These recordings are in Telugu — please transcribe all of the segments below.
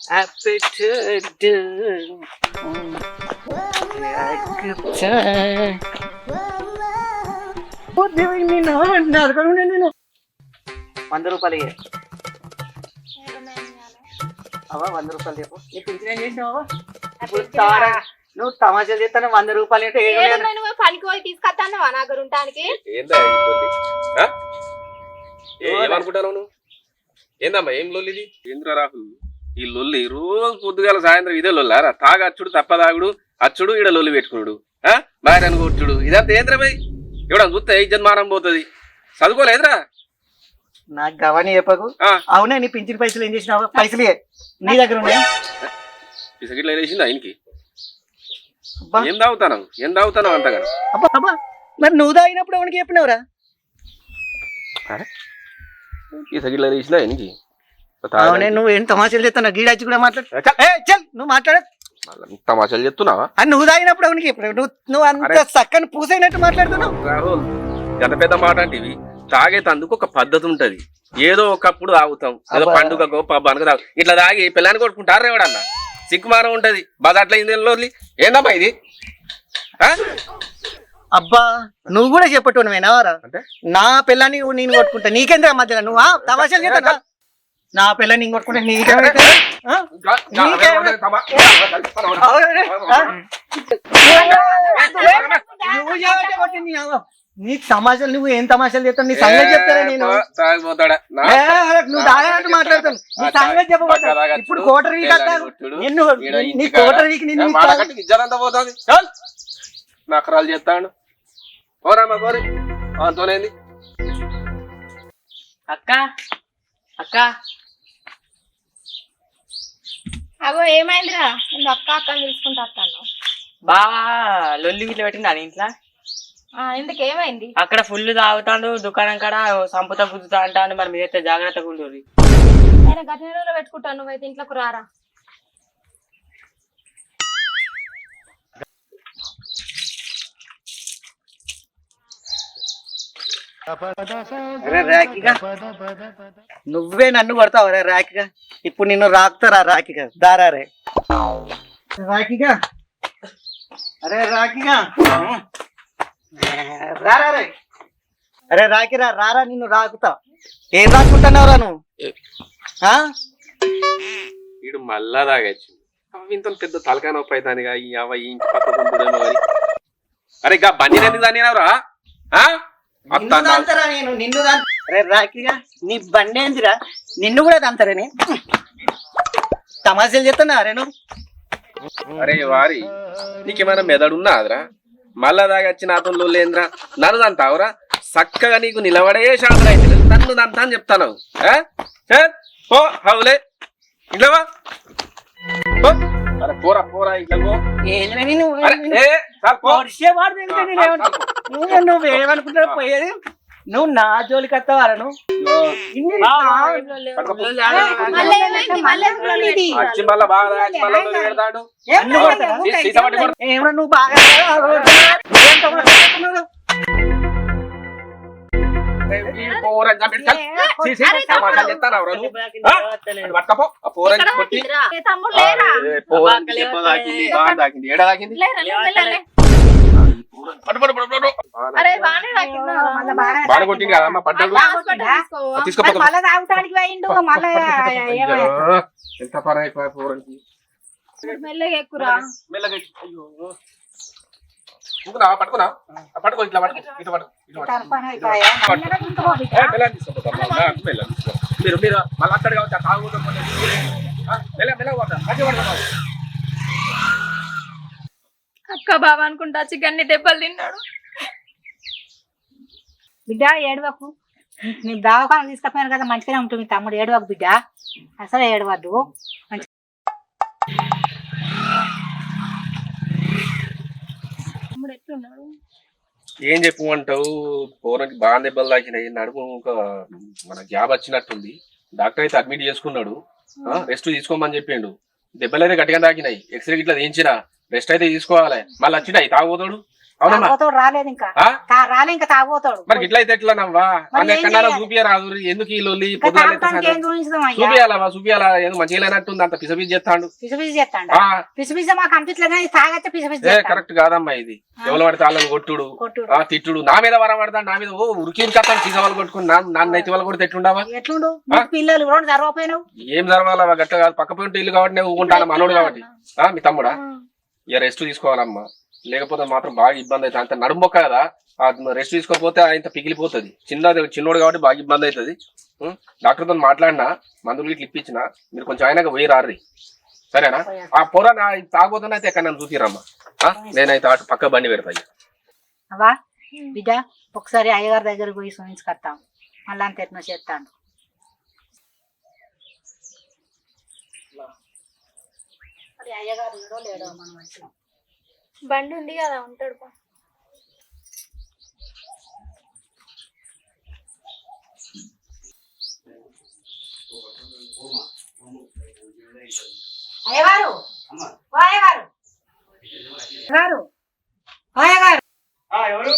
నేను 100 రూపాయలు అవా 100 రూపాయలు చెప్పు. నీ పింఛన్ ఏం చేసినావు? నువ్వు తమాషా చేస్తాను 100 రూపాయలు అంటే పనికి పోయి తీసుకొస్తాను నా దగ్గర ఉండటానికి. ఏమనుకుంటావు నువ్వు? ఏందమ్మా ఏం లొల్లి ఇది? ఏంద్ర రాహుల్ ఈ లొల్లి రోజు పొద్దుగాల సాయంత్రం ఇదే లొల్లారా? తాగచ్చుడు తప్పదాగుడు అచ్చుడు ఈడ లొల్లి పెట్టుకున్నాడు, భార్యను కొట్టుడు, ఇదంతా ఏంద్రా భయ్? ఇవ్వడం చూస్తే ఇజ్జత్ పోతుంది. చదువుకోలేదురా? నాకు గవని చెప్పకు. అవునా నీ పింఛన్ పైసలు ఏం చేసినావు? పైసలే నీ దగ్గర ఉన్నాయి. పిసగిట్లా వేసింది ఆయనకి. ఏం తాగుతాను అంతగా? అబ్బా మరి నువ్వు తాగినప్పుడు ఎవరికి చెప్పినవురా? పిసగిట్లా వేసిన ఆయనకి. అవునే నువ్వు ఏం తమాషాలు చెప్తావు? గీడాచి కూడా మాట్లాడు. నువ్వు మాట్లాడ తమాషాలు చెప్తున్నావా? అని నువ్వు తాగినప్పుడు ఎవరికి చెప్పినావు? నువ్వు అంత చక్కని పూసైనట్టు మాట్లాడుతున్నావు. రాహుల్ ఎంత పెద్ద మాట అంటే ఇవి తాగేతందుకు ఒక పద్ధతి ఉంటది. ఏదో ఒకప్పుడు తాగుతాం, ఏదో పండుగకో పబ్బానికి తాగు. ఇట్లా తాగి పిల్లని కొట్టుకుంటారు ఎవడన్నా? సిగ్గుమానం ఉంటది. బాధ అట్లా ఇందులో ఏందమ్మా ఇది? అబ్బా నువ్వు కూడా చెప్పట్టు వినవారా? నా పిల్లని నేను కొట్టుకుంటా నీకెందుకు మధ్యలో? నువ్వు తమాషాలు చేస్తా. నా పిల్లని నేను కొట్టుకుంటా నీకేమైతే? నీకు తమాషాలు నువ్వు ఏం తమాషాలు చెప్తావు? నీ సంగతి చెప్తారా? నేను నువ్వు దాదాపు మాట్లాడుతాను. నీ సంగతి చెప్పబోతా. ఇప్పుడు కోటర్ వీక్ నిన్ను నీ కోటర్ వీక్ నిన్ను పోతుంది. నకరాలు చేస్తాడు. పోరామా పోరి అంతోనేంది? అక్క అక్క అగో ఏమైందిరా? నువ్వు అక్క అక్క తీసుకుంటా వస్తాను. బాగా లొల్లి గిట్ల పెట్టింది అది ఇంట్లో. ఎందుకు ఏమైంది? అక్కడ ఫుల్ తాగుతాడు, దుకాణం కాడ సంపుతా గుద్దుతా అంటాను. మరి మీరైతే జాగ్రత్తగా ఉండరు. నేను గదిలో పెట్టుకుంటాను, నువ్వైతే ఇంట్లోకి రారా. నువ్వే నన్ను కొడతావు రే రాకిగా. ఇప్పుడు నిన్ను రాకుతారా రాకిగా? దారారే రాకిగా. అరే రాకిగా రారా రే. అరే రాకిరా రారా, నిన్ను రాకుతా. ఏం రాకుంటున్నావురా నువ్వు? వీడు మళ్ళా తాగచ్చు. ఇంత పెద్ద తలకాయ నొప్పి అవుతానిగా ఈ ఇంటి పక్కకుంటుందేమో అని. అరే గా బండి ఎందుకు దానిరా? నేను నిన్ను అరే రాకిగా నీ బండి ఏందిరా? నిన్ను కూడా తంతారని తమాషాలు చెప్తున్నా అరే నువ్వు. అరే వారి నీకేమైనా మెదడున్నా అదరా? మళ్ళా దాగచ్చి నాతో లేదురా నన్ను దంతావురా? చక్కగా నీకు నిలబడే శాంతం అయితే నన్ను దంతా అని చెప్తాను. పో హౌలే ఇంట్లోవా. అరే పోరా పోరా ఇంట్లో నువ్వేమనుకుంటున్నా పోయేది? నువ్వు నా జోలికి వస్తావారా? నువ్వు ఏమన్నా నువ్వు బాగా కొట్టింది కదమ్మా పంటలు ఎంత పరాయి పోరానికి పట్టుకున్నా పట్టుకో ఇట్లా మీరు మీరు మళ్ళీ అక్కడ అక్క బాబా అనుకుంటా చికెన్ దెబ్బలు తిన్నాడు. బిడ్డ ఏడవకు, నీ దవాఖాన తీసుకపోయాను కదా మంచిగానే ఉంటుంది. తమ్ముడు ఏడవకు బిడ్డ, అసలు ఏడవద్దు. ఏం చెప్పమంటావు? పోరానికి బాగా దెబ్బలు తాకినాయి. నడుము మన గ్యాప్ వచ్చినట్టుంది. డాక్టర్ అయితే అడ్మిట్ చేసుకున్నాడు. రెస్ట్ తీసుకోమని చెప్పిండు. దెబ్బలు అయితే గట్టిగా తాకినాయి. ఎక్స్రే గిట్లా తీయించిన రెస్ట్ అయితే తీసుకోవాలి. మళ్ళీ వచ్చినాయి తాగుతాడు. అవునమ్మా తాగుతాడు రాలేదు ఇంకా ఆ? రాలే ఇంకా తాగుతాడు మరి ఇట్లా అయితే ఎట్లా నవ్వా మరి అని ఏం ఎక్కడన్నా చేయాలి? చూపియరాదు ఎందుకు ఈ లొల్లి ఇంకా పొద్దుగాల తాగటానికి ఏం చూపించదాం అయ్యా చూపియాలా ఎందుకు మంచిగా లేనట్టుంది అంత పిసపిసి చేస్తాడు పిసి చేస్తాడు పిసి మాకు అనిపించలేదు కానీ తాగచ్చే పిసి కరెక్ట్ కాదమ్మా ఇది ఎవరు పడితే వాళ్ళని కొట్టుడు కొట్టుడు తిట్టుడు నా మీద వరపడతాడు నా మీద ఓ ఉరికి కథలు తీసవాళ్ళు కొట్టుకుని నాన్న నైతి వాళ్ళు కూడా ఎట్లుండావా ఎట్లుండు నీకు పిల్లలు రెండు జరగపోయినావు ఏం జరగాల గట్ట కాదు పక్క పోయింటే ఇల్లు కాబట్టి నేను ఊకుంటాను మనోడు కాబట్టి మీ తమ్ముడా ఇక రెస్ట్ తీసుకోవాలమ్మా లేకపోతే మాత్రం బాగా ఇబ్బంది అవుతుంది అంత నడుంబొక్క కదా రెస్ట్ తీసుకోకపోతే ఆయన పిగిలిపోతుంది చిన్నోడు కాబట్టి బాగా ఇబ్బంది అవుతుంది డాక్టర్తో మాట్లాడినా మందులు ఇట్లా ఇప్పించిన మీరు కొంచెం ఆయనగా పోయి రారి సరేనా ఆ పొర నా తాగబోతున్నా అయితే ఎక్కడ నన్ను చూసిరమ్మా నేనైతే అటు పక్క బండి పెడతాయి అవా బిడ్డ ఒకసారి అయ్యగారి దగ్గర పోయి చూపించుకొస్తాం మళ్ళీ అంత ఎట్నో చేస్తాను అయ్యగారు లేడో లేడో మన మంచిగా బండి ఉంది కదా ఉంటాడు పో. అయ్యగారు అయ్యగారు గారు అయ్యగారు ఎవరు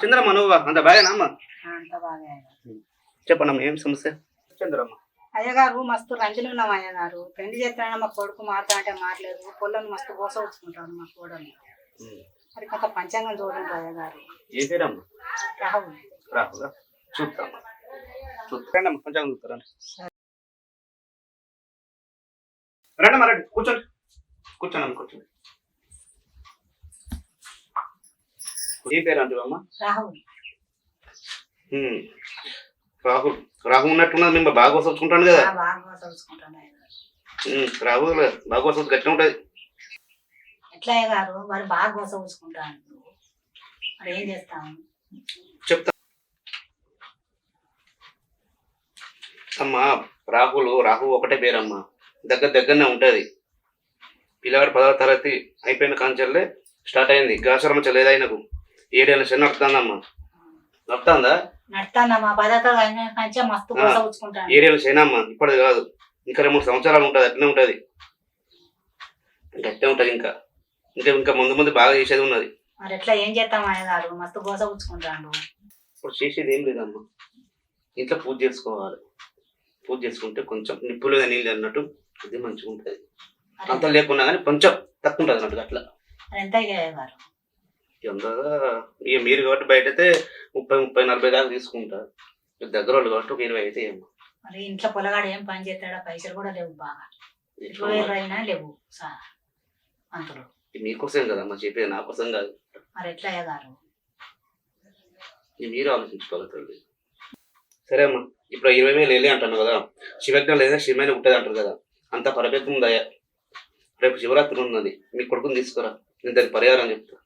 చంద్రమ్మ నువ్వు అంత బాగానా అమ్మ అంత బాగా చెప్పనమ్మా ఏం సమస్య చంద్రమ్మ అయ్యగారు మస్తు రంజులు ఉన్నాం అయ్యగారు పెళ్లి చేస్తానని మా కొడుకు మాతో అంటే మారలేదు పొలను మస్తు కోస వచ్చుకుంటాడు మా కోడలు అది కొంత పంచాంగం చూడండి అయ్యగారు ఏ పేరమ్మా రాహుల్ రాహుల్ చూద్దాం రండమ్మా పంచాంగం చూస్తారా రండమ్మా రండి కూర్చోండి కూర్చోండి కూర్చోండి ఏ పేరు అంటున్నామ్మా రాహుల్ రాహుల్ రాహుల్ ఉన్నట్టున్నది మేము బాగా వస్తుంటాను కదా బాగా కోస వచ్చుకుంటాను అయ్యగారు రాహుల్ బాగా వస్తుంది గట్టిగా ఉంటుంది ఎట్లా అయ్యగారు మరి బాగా కోస వచ్చుకుంటాను మరి ఏం చేస్తాము చెప్తా అమ్మా రాహుల్ ఒకటే పేరమ్మా దగ్గరనే ఉంటది పిల్లవాడు 10వ తరగతి అయిపోయిన కాంచెల్లే స్టార్ట్ అయింది గాసరమ్మ చెల్లేదు ఆయనకు 7 ఏళ్ళ చిన్న నడుతుందమ్మా నడుతుందా నడుతానమ్మా 10వ తరగతి మస్తు కోస వచ్చుకుంటాను 7 ఏళ్ళ చైనమ్మా ఇప్పటిది కాదు ఇంకా 2-3 సంవత్సరాలు ఉంటుంది అట్లనే ఉంటది గట్టే ఉంటది ఇంకా ఇంకా ముందు బాగా చేసేది ఉన్నది మరి ఎట్లా ఏం చేస్తాం అయ్యగారు మస్తు కోస వచ్చుకుంటాడు ఇప్పుడు చేసేది ఏం లేదమ్మా ఇంట్లో పూజ చేసుకోవాలి పూజ చేసుకుంటే కొంచెం నిప్పులుగా నీళ్ళు అన్నట్టు ఇది మంచిగా ఉంటుంది అంత లేకున్నా కానీ కొంచెం తక్కువ ఉంటుంది అన్నట్టు అట్లా మరి ఎంత అయ్యగారు ఇక మీరు కాబట్టి బయట అయితే 30-40 దాకా తీసుకుంటారు దగ్గర వాళ్ళు కాబట్టి ఒక 20 అయితే ఏమో మరి ఇంట్లో పొలగాడు ఏం పని చేస్తాడా పైసలు కూడా లేవు బాగా 20,000 అయినా లేవు సార్ అంతలో మీకోసం కదమ్మా చెప్పేది నా కోసం కాదు మరి ఎట్లా అయ్యగారు మీరు ఆలోచించుకోగలుగుతుంది సరే అమ్మా ఇప్పుడు 20,000 వెళ్ళి అంటాను కదా శివజ్ఞం లేదా శివమైన ఉంటుంది అంటారు కదా అంత పరపెత్తం ఉందయ్యా రేపు శివరాత్రి ఉన్నది మీ కొడుకుని తీసుకురా నేను దానికి పరిహారం చెప్తా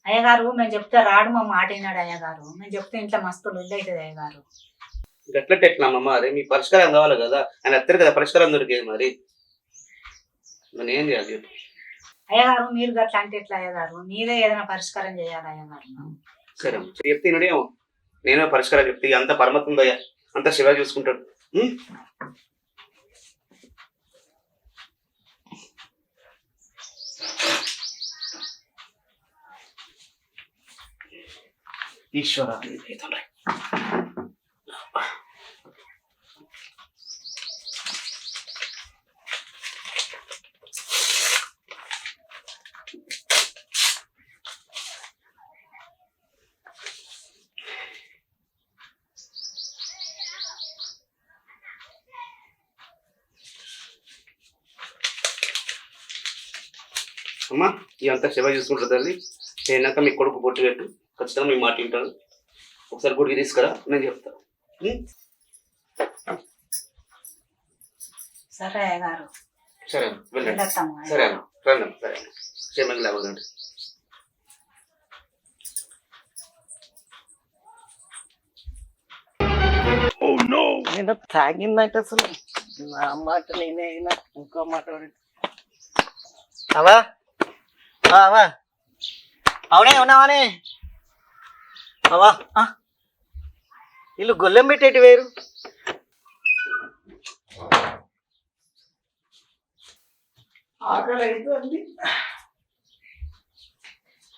అయ్యగారు మేము చెప్తే రాడు మా మాట విన్నాడు అయ్యగారు మేము చెప్తే ఇంట్లో మస్తు లొల్లి అవుతుంది అయ్యగారు గట్లట్టు ఎట్లమ్మా మరి మీ పరిష్కారం కావాలి కదా ఆయన అత్తరు కదా పరిష్కారం దొరికేది మరి నేను ఏం చేయాలి చెప్పు అయ్యగారు మీరు గట్లా అంటే ఎట్లా అయ్యగారు మీరే ఏదైనా పరిష్కారం చేయాలి అయ్యగారు సరే చెప్తే వినడేమో నేనే పరిష్కారం చెప్తే అంత పరమతం ఉందయ్యా అంత శివ చూసుకుంటాడు ఈశ్వర అమ్మా ఇదంతా సేవ చూసుకుంటుంది తల్లి నేనాక మీ కొడుకు పొట్టు పెట్టు ఖచ్చితంగా మీ మాట వింటాను ఒకసారి గుడికి తీసుకురా నేను చెప్తాను సరే అయ్యగారు సరే వెళ్ళండి వెళ్ళొస్తాము సరే అన్న రండి సరే క్షేమంగా లేవదండి నేను తాగిందంటే అసలు నా మాట నేనే అయినా ఇంకో మాట అవా అవా అవునే ఉన్నావానే అవా వీళ్ళు గొల్లెం పెట్టేటి వేరు ఆకలి అవుతుంది.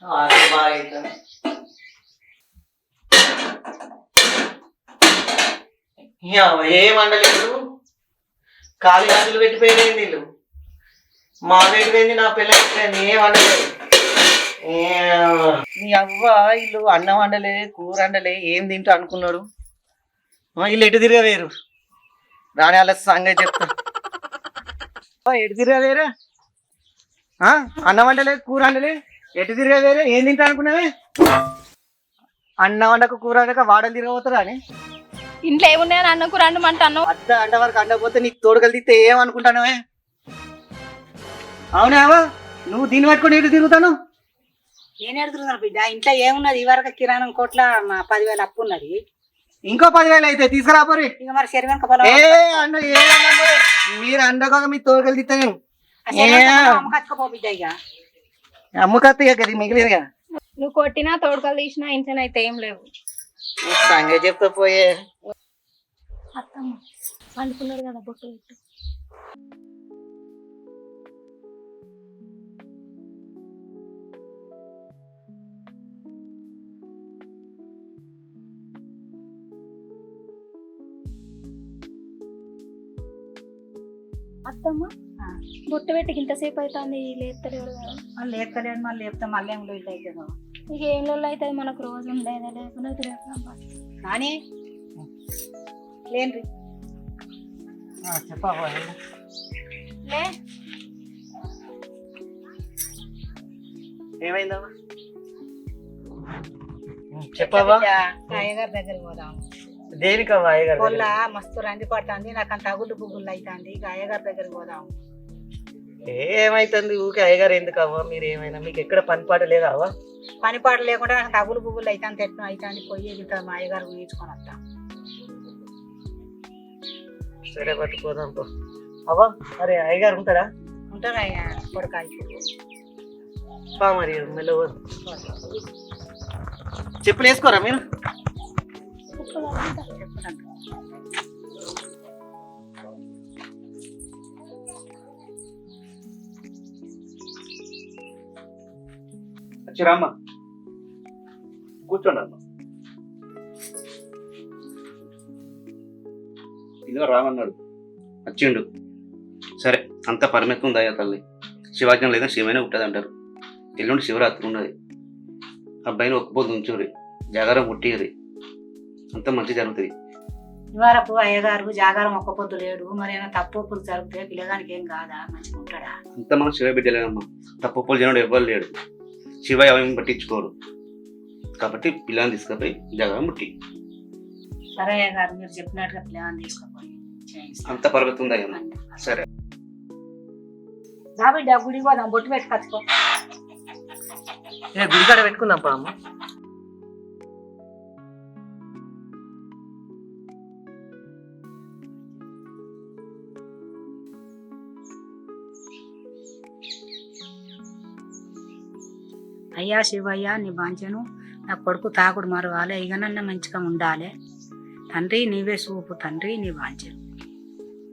ఆకలి బాగా అవుతుంది. ఏం వండలేదు, ఖాళీ గదులు పెట్టిపోయినాయి నీళ్ళు. మా పెట్టిపోయింది, నా పిల్లలు ఏం వండలేదు. నీ అవ్వ వీళ్ళు అన్నం వండలే, కూర వండలే, ఏం తింటా అనుకున్నాడు. వీళ్ళు ఎటు తిరగవేరు, రాని వాళ్ళ సంగతి చెప్తా. ఎటు తిరగవేరా? అన్నం వండలే, కూర వండలే, ఎటు తిరగవేరే, ఏం తింటా అనుకున్నావే? అన్నం వండక కూర వండక వాడలు తిరగబోతారా అని ఇంట్లో ఏమున్నాయని అన్నకు రండమంటాను. అద్ద అంట వరకు అండకపోతే నీకు తోడుగలు తీస్తే ఏమనుకుంటానవే? అవునావా, నువ్వు దీన్ని పట్టుకొని ఎటు తిరుగుతాను? నేను ఎడుతున్నాను బిడ్డ, ఇంట్లో ఏమున్నది? ఈ వరకు కిరాణం కోట్ల 10,000 అప్పు ఉన్నది. ఇంకో 10,000 అయితే తీసుకురాపోరి. ఇక మరి శరీరం పొలం మీరు అండగా మీ తోడుగలు తీస్తా నేను అమ్మకచ్చుకోపో బిడ్డ. ఇక అమ్మకత్త కదా మిగిలినగా. నువ్వు కొట్టినా తోడుకలు తీసినా ఇంట్లో అయితే ఏం లేవు. సంగతి చెప్తా పోయే. అత్తమ్మ అనుకున్నాడు కదా బొట్టు పెట్టు. అత్తమ్మ బొట్టు పెట్టి ఇంతసేపు అవుతుంది, లేపుతలేడు కదా. మళ్ళీ లేపుతలేడు, మళ్ళీ లేపుతా మళ్ళీ ఏం ఇల్లు అవుతుందో. ఇక ఏం లోళ్ళు అవుతుంది, మనకు రోజు ఉండేదే లేకుండా కానీ లేండి చెప్పా లే. ఏమైందమ్మా చెప్పవా? అయ్యగారి దగ్గరికి పోదాం. దేనికవ్వా అయ్యగారు? పొల్ల మస్తు రంది పడుతుంది, నాకు అంత అగుళ్ళు బుగ్గులు అవుతుంది. ఇక అయ్యగారి దగ్గరికి పోదాం. ఏమైతుంది ఊకే అయ్యగారు ఎందుకు అవ్వ? మీరు ఏమైనా మీకు ఎక్కడ పని పాట లేదా అవ్వ? పని పాట లేకుండా నాకు తగులు బుగ్గులు అవుతాను, తెట్టు అవుతుంది. పోయేది మా అయ్యగారు ఊహించుకొని వస్తా. సరే పట్టుకోదాం పో. అవ్వ మరి అయ్యగారు ఉంటారా? ఉంటారా కొడుకా? పా మరి మెల్ల. చెప్పులు వేసుకోరా మీరు? వచ్చిరామ్మ, కూర్చోండి అమ్మ. ఇదిగో రామన్నాడు, వచ్చిండు. సరే, అంత పరిమితం దయా తల్లి. శివాజ్ఞం లేదా శివైనా ఉంటుంది అంటారు. ఎల్లుండి శివరాత్రి ఉన్నది. అబ్బాయిని ఒక్కపోతు ఉంచురి, జాగారం ముట్టిరి, అంత మంచి జరుగుతుంది. ఇవరకు అయ్యగారు జాగారం ఒక్క పొద్దు లేడు. మరి ఏమైనా తప్పులు జరిగితే పిల్లగానికి ఏం కాదా? మంచిగా ఉంటాడా? అంత మనం శివ బిడ్డలేనమ్మా. తప్పులు జనుడు ఎవ్వరు లేడు. శివ ఎవరిని పట్టించుకోరు. కాబట్టి పిల్లని తీసుకుపోయి జాగారం ముట్టి. సరే అయ్యగారు, మీరు చెప్పినట్టుగా పిల్లగాని తీసుకుపోయి అంత పరిమితం దయ్యమ్మ. సరే బిడ్డ, గుడికి పోదాం, బొట్టు పెట్టి కచ్చుకో. గుడికాడ పెట్టుకుందాం పా అమ్మ. అయ్యా శివయ్య, నీ బాంచను నా కొడుకు తాగుడు మరవాలి, ఇక నన్న మంచిగా ఉండాలి తండ్రి. నీవే చూపు తండ్రి, నీ బాంచను.